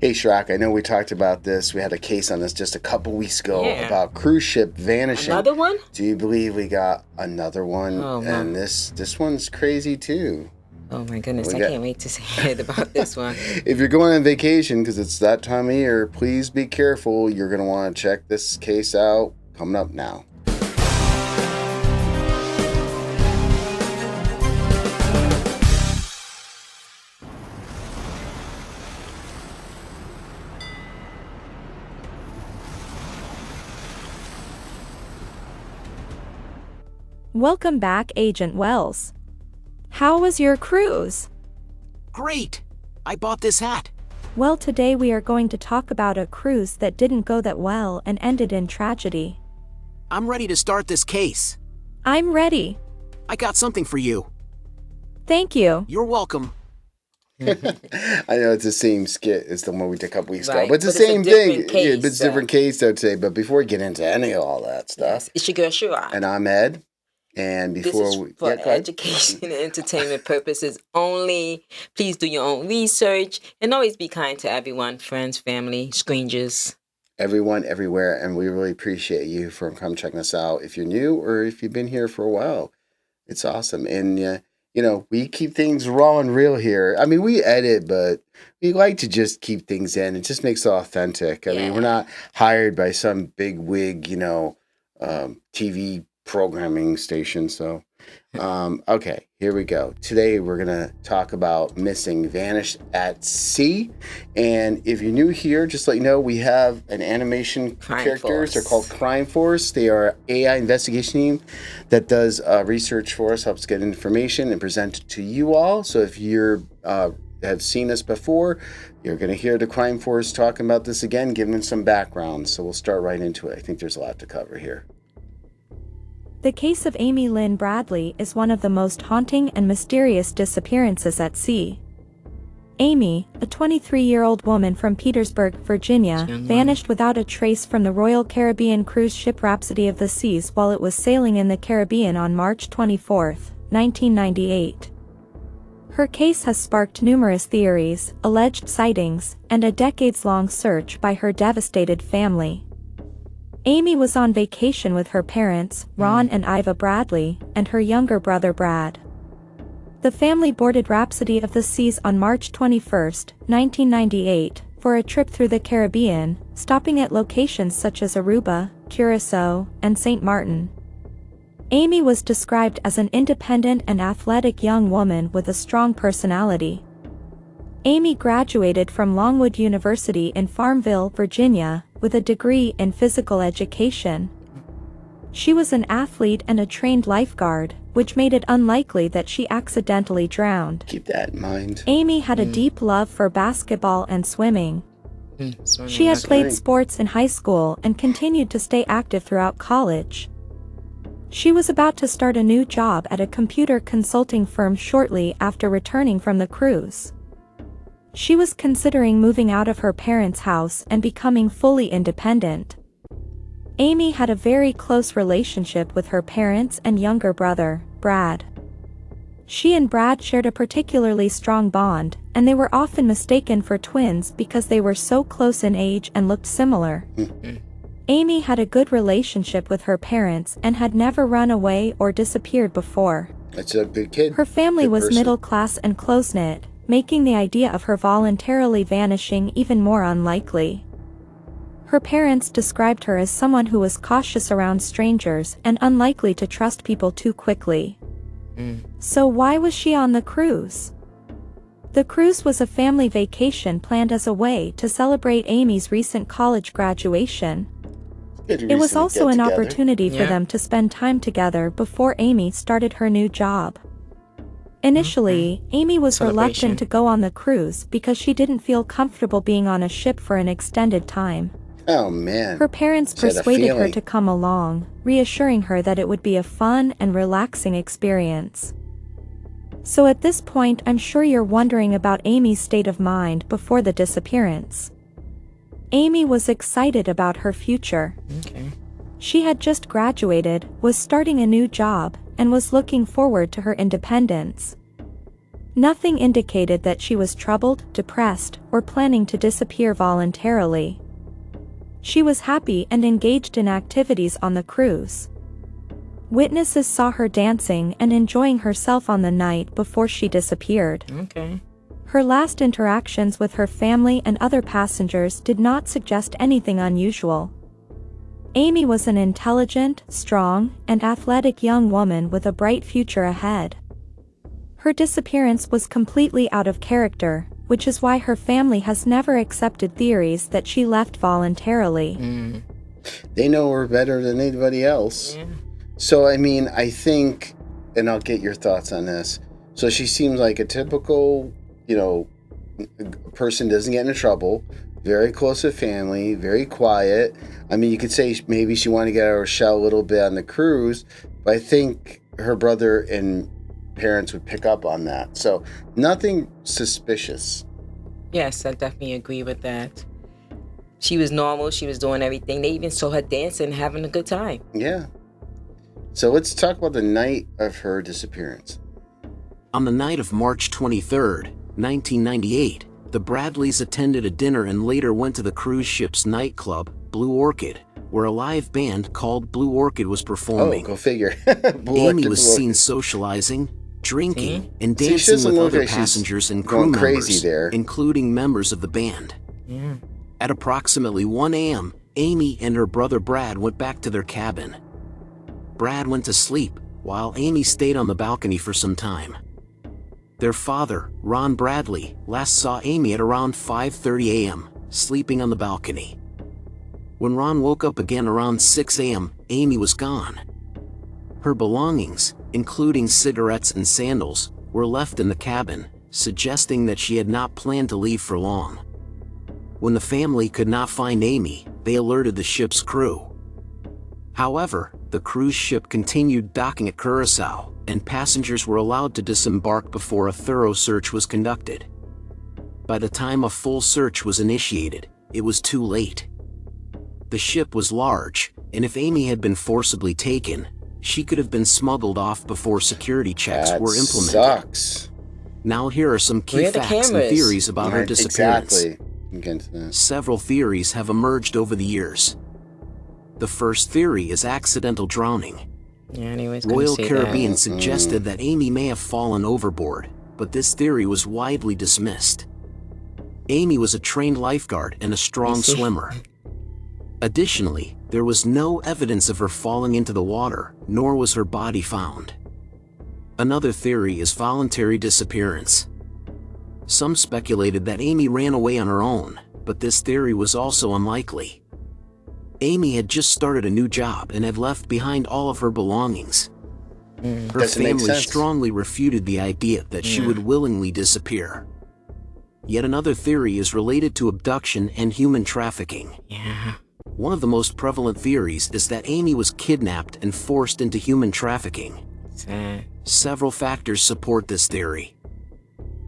Hey, Shrock, I know we talked about this. We had a case on this just a couple weeks ago about cruise ship vanishing. Another one? Do you believe we got another one? Oh, and this one's crazy, too. Oh, my goodness. I can't wait to hear about this one. If you're going on vacation, because it's that time of year, please be careful. You're going to want to check this case out. Coming up now. Welcome back, Agent Wells. How was your cruise? Great! I bought this hat. Well, today we are going to talk about a cruise that didn't go that well and ended in tragedy. I'm ready to start this case. I'm ready. I got something for you. Thank you. You're welcome. I know it's the same skit as the one we did a couple weeks ago, but it's the But same thing. case, But it's a different case though today. But before we get into any of all that stuff, Yes, it's your girl Shira. and I'm Ed. And before this is for education and entertainment purposes only. Please do your own research and always be kind to everyone, friends, family, strangers. Everyone, everywhere, and we really appreciate you for come checking us out. If you're new or if you've been here for a while, it's awesome. And we keep things raw and real here. I mean, we edit, but we like to just keep things in. It just makes it authentic. I mean, we're not hired by some big wig, TV programming station. So, okay, here we go. Today we're gonna talk about missing, vanished at sea. And if you're new here, just let you know we have an animation characters. They're called Crime Force. They are AI investigation team that does research for us, helps get information and present it to you all. So if you're have seen us before, you're gonna hear the Crime Force talking about this again, giving some background. So we'll start right into it. I think there's a lot to cover here. The case of Amy Lynn Bradley is one of the most haunting and mysterious disappearances at sea. Amy, a 23-year-old woman from Petersburg, Virginia, vanished without a trace from the Royal Caribbean cruise ship Rhapsody of the Seas while it was sailing in the Caribbean on March 24, 1998. Her case has sparked numerous theories, alleged sightings, and a decades-long search by her devastated family. Amy was on vacation with her parents, Ron and Iva Bradley, and her younger brother Brad. The family boarded Rhapsody of the Seas on March 21, 1998, for a trip through the Caribbean, stopping at locations such as Aruba, Curacao, and St. Martin. Amy was described as an independent and athletic young woman with a strong personality. Amy graduated from Longwood University in Farmville, Virginia, with a degree in physical education. She was an athlete and a trained lifeguard, which made it unlikely that she accidentally drowned. Keep that in mind. Amy had a deep love for basketball and swimming. She had played sports in high school and continued to stay active throughout college. She was about to start a new job at a computer consulting firm shortly after returning from the cruise. She was considering moving out of her parents' house and becoming fully independent. Amy had a very close relationship with her parents and younger brother, Brad. She and Brad shared a particularly strong bond, and they were often mistaken for twins because they were so close in age and looked similar. Amy had a good relationship with her parents and had never run away or disappeared before. That's a good kid. Her family was middle class and close-knit, making the idea of her voluntarily vanishing even more unlikely. Her parents described her as someone who was cautious around strangers and unlikely to trust people too quickly. So why was she on the cruise? The cruise was a family vacation planned as a way to celebrate Amy's recent college graduation. It was also an opportunity for them to spend time together before Amy started her new job. Initially, Amy was reluctant to go on the cruise because she didn't feel comfortable being on a ship for an extended time. Oh, man. Her parents persuaded her to come along, reassuring her that it would be a fun and relaxing experience. So at this point, I'm sure you're wondering about Amy's state of mind before the disappearance. Amy was excited about her future. She had just graduated, was starting a new job, and was looking forward to her independence. Nothing indicated that she was troubled, depressed, or planning to disappear voluntarily. She was happy and engaged in activities on the cruise. Witnesses saw her dancing and enjoying herself on the night before she disappeared. Okay. Her last interactions with her family and other passengers did not suggest anything unusual. Amy was an intelligent, strong, and athletic young woman with a bright future ahead. Her disappearance was completely out of character, which is why her family has never accepted theories that she left voluntarily. They know her better than anybody else. Yeah. So, I mean, I think, and I'll get your thoughts on this. So she seems like a typical, person, doesn't get into trouble, very close to family, very quiet. I mean, you could say maybe she wanted to get out of her shell a little bit on the cruise, but I think her brother and parents would pick up on that. So nothing suspicious. Yes, I definitely agree with that. She was normal. She was doing everything. They even saw her dancing, having a good time. Yeah. So let's talk about the night of her disappearance. On the night of March 23rd, 1998, the Bradleys attended a dinner and later went to the cruise ship's nightclub, Blue Orchid, where a live band called Blue Orchid was performing. Oh, go figure. Amy was seen socializing, drinking, and See, she dancing doesn't with look other like she's passengers and crew going crazy members, there. including members of the band. Yeah. At approximately 1 a.m., Amy and her brother Brad went back to their cabin. Brad went to sleep, while Amy stayed on the balcony for some time. Their father, Ron Bradley, last saw Amy at around 5:30 a.m., sleeping on the balcony. When Ron woke up again around 6 a.m., Amy was gone. Her belongings, including cigarettes and sandals, were left in the cabin, suggesting that she had not planned to leave for long. When the family could not find Amy, they alerted the ship's crew. However, the cruise ship continued docking at Curacao, and passengers were allowed to disembark before a thorough search was conducted. By the time a full search was initiated, it was too late. The ship was large, and if Amy had been forcibly taken, she could have been smuggled off before security checks That were implemented. sucks. Now here are some key Where are the facts and cameras? theories about her Right, disappearance. exactly. Against that. Several theories have emerged over the years. The first theory is accidental drowning. Yeah, anyways, gonna Royal say Caribbean that. suggested that Amy may have fallen overboard, but this theory was widely dismissed. Amy was a trained lifeguard and a strong see. swimmer. Additionally, there was no evidence of her falling into the water, nor was her body found. Another theory is voluntary disappearance. Some speculated that Amy ran away on her own, but this theory was also unlikely. Amy had just started a new job and had left behind all of her belongings. Her Doesn't make family sense. strongly refuted the idea that she would willingly disappear. Yet another theory is related to abduction and human trafficking. Yeah. One of the most prevalent theories is that Amy was kidnapped and forced into human trafficking. Sad. Several factors support this theory.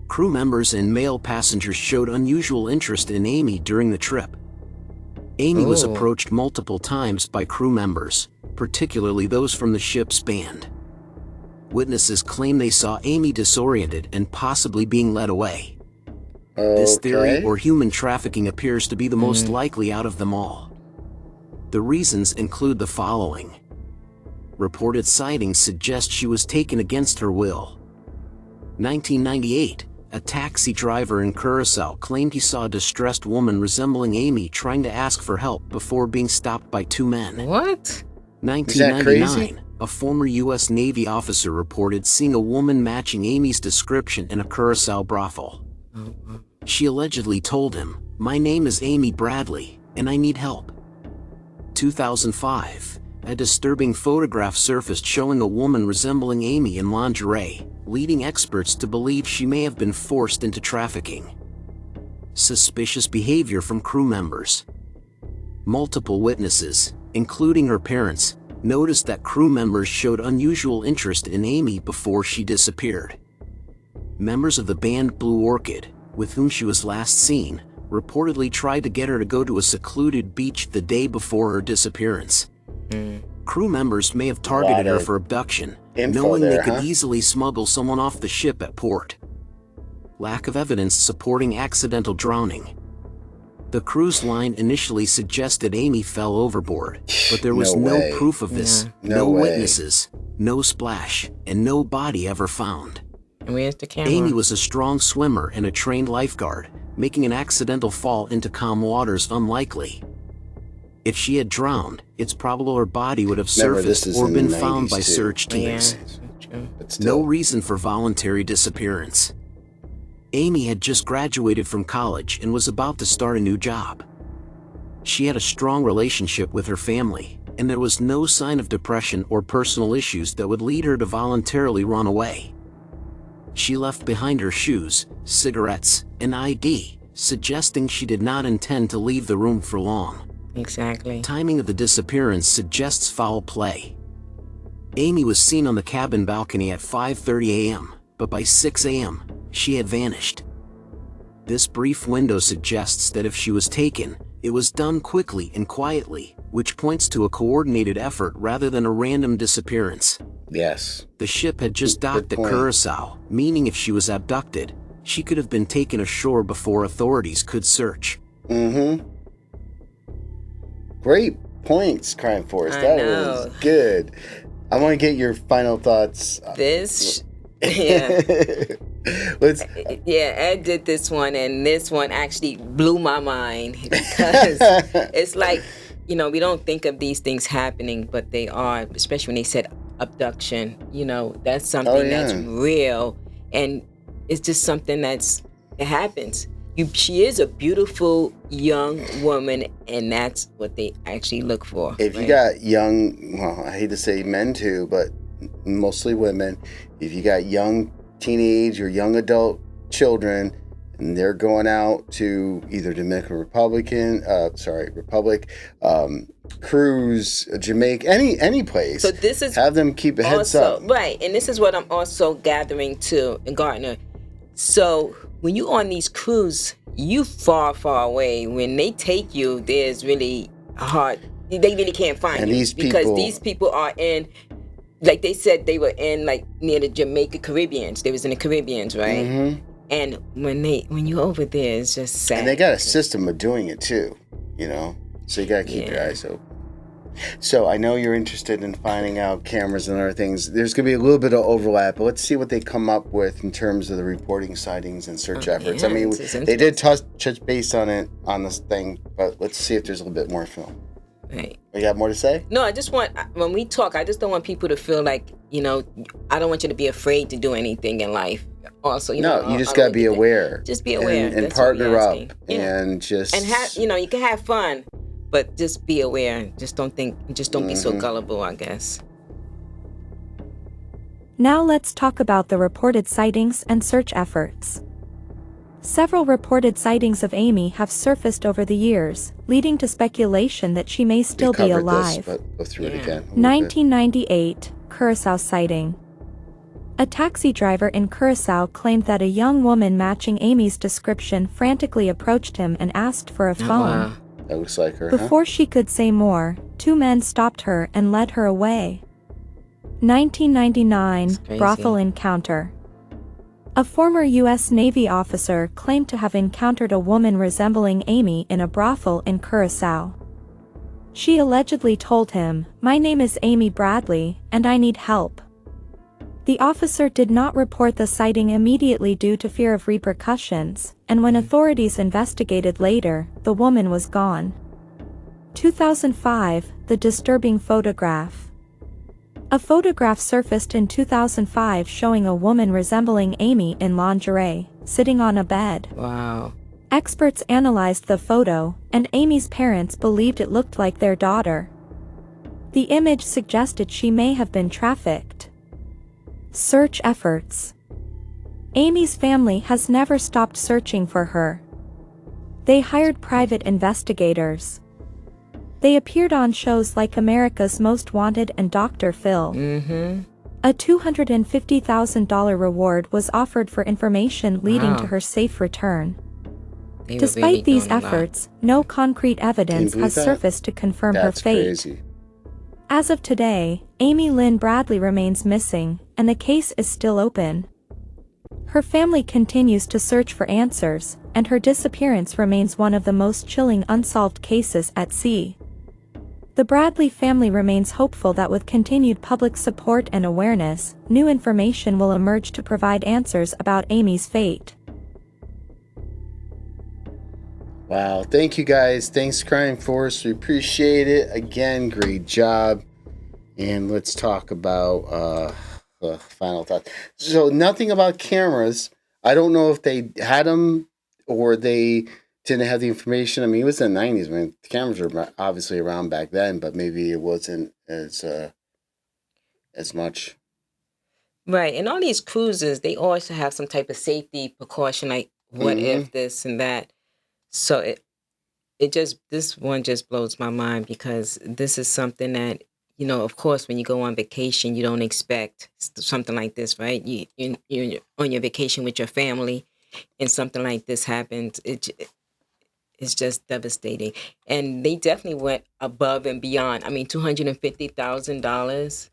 Crew members and male passengers showed unusual interest in Amy during the trip. Amy was Oh. approached multiple times by crew members, particularly those from the ship's band. Witnesses claim they saw Amy disoriented and possibly being led away. This theory Okay. or human trafficking appears to be the most likely out of them all. The reasons include the following. Reported sightings suggest she was taken against her will. 1998, a taxi driver in Curacao claimed he saw a distressed woman resembling Amy trying to ask for help before being stopped by two men. What? 1999, a former U.S. Navy officer reported seeing a woman matching Amy's description in a Curacao brothel. She allegedly told him, "My name is Amy Bradley, and I need help." 2005, a disturbing photograph surfaced showing a woman resembling Amy in lingerie, leading experts to believe she may have been forced into trafficking. Suspicious behavior from crew members. Multiple witnesses, including her parents, noticed that crew members showed unusual interest in Amy before she disappeared. Members of the band Blue Orchid, with whom she was last seen, reportedly tried to get her to go to a secluded beach the day before her disappearance. Crew members may have targeted her for abduction, info knowing there, they could huh? easily smuggle someone off the ship at port. lack of evidence supporting accidental drowning. The cruise line initially suggested Amy fell overboard, but there was No no way. proof of this, No no way. witnesses, no splash, and no body ever found. And where's the camera? Amy was a strong swimmer and a trained lifeguard, making an accidental fall into calm waters unlikely. If she had drowned, it's probable her body would have Remember, this surfaced is or in been the found 90s by too. search Yeah, teams. true. But still. No reason for voluntary disappearance. Amy had just graduated from college and was about to start a new job. She had a strong relationship with her family, and there was no sign of depression or personal issues that would lead her to voluntarily run away. She left behind her shoes, cigarettes, and ID, suggesting she did not intend to leave the room for long. Exactly. Timing of the disappearance suggests foul play. Amy was seen on the cabin balcony at 5:30 a.m., but by 6 a.m., she had vanished. This brief window suggests that if she was taken, it was done quickly and quietly, which points to a coordinated effort rather than a random disappearance. Yes. The ship had just docked at point. Curacao, meaning if she was abducted, she could have been taken ashore before authorities could search. Mm-hmm. Great points, Crime Force. I That know. was good. I want to get your final thoughts. This, yeah. Let's. Yeah, Ed did this one, and this one actually blew my mind because it's like, you know, we don't think of these things happening, but they are, especially when they said abduction. You know, that's something that's real, and it's just something it happens. She is a beautiful young woman, and that's what they actually look for. If you got young, well, I hate to say men too, but mostly women, if you got young teenage or young adult children and they're going out to either Dominican Republic, cruise, Jamaica, any place, So this is have them keep a heads up. Right, and this is what I'm also gathering too in Gardner. So when you on these cruises, you far away. When they take you, there's really hard. They really can't find And you these because people- these people are in. Like they said, they were in like near the Jamaica Caribbeans. They was in the Caribbeans, right? Mm-hmm. And when you're over there, it's just sad. And they got a system of doing it too, you know. So you gotta keep your eyes open. So I know you're interested in finding out cameras and other things. There's gonna be a little bit of overlap, but let's see what they come up with in terms of the reporting sightings and search efforts. yeah, I mean, this is they did touch base on it on this thing, but let's see if there's a little bit more film. Right. You got more to say? No, I just want, when we talk, I just don't want people to feel like, you know, I don't want you to be afraid to do anything in life. Also, you know, You just gotta be aware. Just be aware. And That's what we're partner up asking. Yeah. and just And have, you know, you can have fun, but just be aware. Just don't be so gullible, I guess. Now let's talk about the reported sightings and search efforts. Several reported sightings of Amy have surfaced over the years, leading to speculation that she may still be covered alive. This, but go through it again. 1998, Curacao sighting. A taxi driver in Curacao claimed that a young woman matching Amy's description frantically approached him and asked for a phone. Wow. That looks like her, huh? Before she could say more, two men stopped her and led her away. 1999, crazy. brothel encounter. A former U.S. Navy officer claimed to have encountered a woman resembling Amy in a brothel in Curacao. She allegedly told him, "My name is Amy Bradley, and I need help." The officer did not report the sighting immediately due to fear of repercussions, and when authorities investigated later, the woman was gone. 2005, the disturbing photograph. A photograph surfaced in 2005 showing a woman resembling Amy in lingerie, sitting on a bed. Wow. Experts analyzed the photo, and Amy's parents believed it looked like their daughter. The image suggested she may have been trafficked. Search efforts. Amy's family has never stopped searching for her. They hired private investigators. They appeared on shows like America's Most Wanted and Dr. Phil. Mm-hmm. A $250,000 reward was offered for information leading to her safe return. They were Despite really these doing a lot. efforts, no concrete evidence believe has that? surfaced to confirm her That's fate. crazy. As of today, Amy Lynn Bradley remains missing, and the case is still open. Her family continues to search for answers, and her disappearance remains one of the most chilling unsolved cases at sea. The Bradley family remains hopeful that with continued public support and awareness, new information will emerge to provide answers about Amy's fate. Wow, thank you guys. Thanks, Crime Force. We appreciate it. Again, great job. And let's talk about final thoughts. So, nothing about cameras. I don't know if they had them or they didn't have the information. I mean, it was in the 90s. I mean, the cameras were obviously around back then, but maybe it wasn't as much. Right. And all these cruises, they also have some type of safety precaution, like what if this and that. So this one just blows my mind because this is something that, of course, when you go on vacation, you don't expect something like this, right? You're on your vacation with your family and something like this happens. It's just devastating. And they definitely went above and beyond. I mean, $250,000.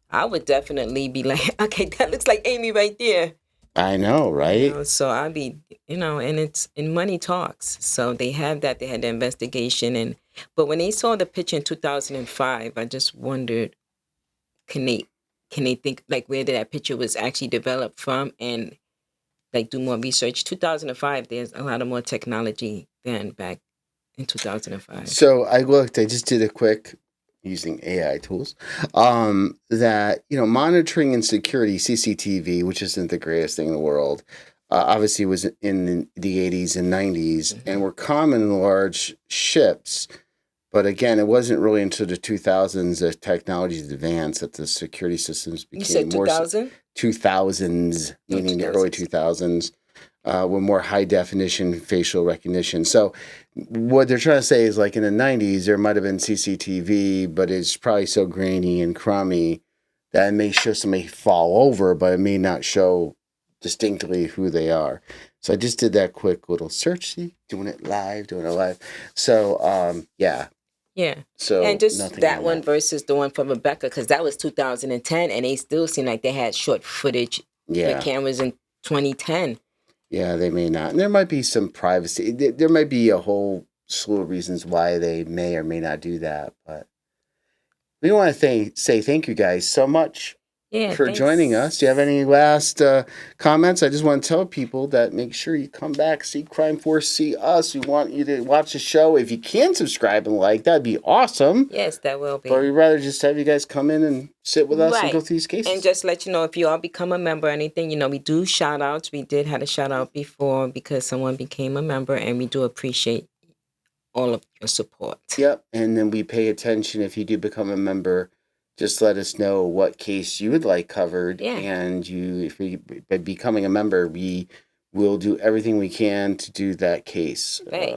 I would definitely be like, okay, that looks like Amy right there. I know, right? So I'd be, and it's in money talks. So they have that. They had the investigation, but when they saw the picture in 2005, I just wondered, can they think like where that picture was actually developed from, and like do more research. 2005, there's a lot of more technology than back in 2005. So I just did a quick using AI tools, that, monitoring and security, CCTV, which isn't the greatest thing in the world, obviously was in the 80s and 90s and were common in large ships. But again, it wasn't really until the 2000s that technologies advanced that the security systems became You said 2000? 2000s, meaning the early 2000s. With more high definition facial recognition. So what they're trying to say is like in the 90s, there might have been CCTV, but it's probably so grainy and crummy that it may show somebody fall over, but it may not show distinctly who they are. So I just did that quick little search, doing it live. So, yeah. Yeah. So and just that one versus the one from Rebecca, because that was 2010, and they still seem like they had short footage with cameras in 2010. Yeah, they may not. And there might be some privacy. There might be a whole slew of reasons why they may or may not do that. But we want to say thank you guys so much for joining us. Do you have any last comments? I just want to tell people that make sure you come back, see Crime Force, see us. We want you to watch the show. If you can subscribe and like, that'd be awesome. Yes, that will be. But we'd rather just have you guys come in and sit with us and go through these cases. And just let you know, if you all become a member or anything, we do shout outs. We did have a shout out before because someone became a member, and we do appreciate all of your support. Yep. And then we pay attention if you do become a member. Just let us know what case you would like covered. Yeah. And by becoming a member, we will do everything we can to do that case. Right.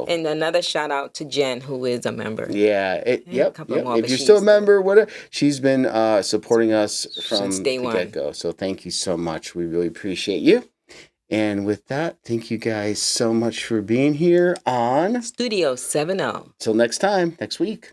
And another shout out to Jen, who is a member. Yeah. Yep. If you're still a member, whatever, she's been supporting us from since day the one. get-go. So thank you so much. We really appreciate you. And with that, thank you guys so much for being here on Studio 70. Till next time, next week.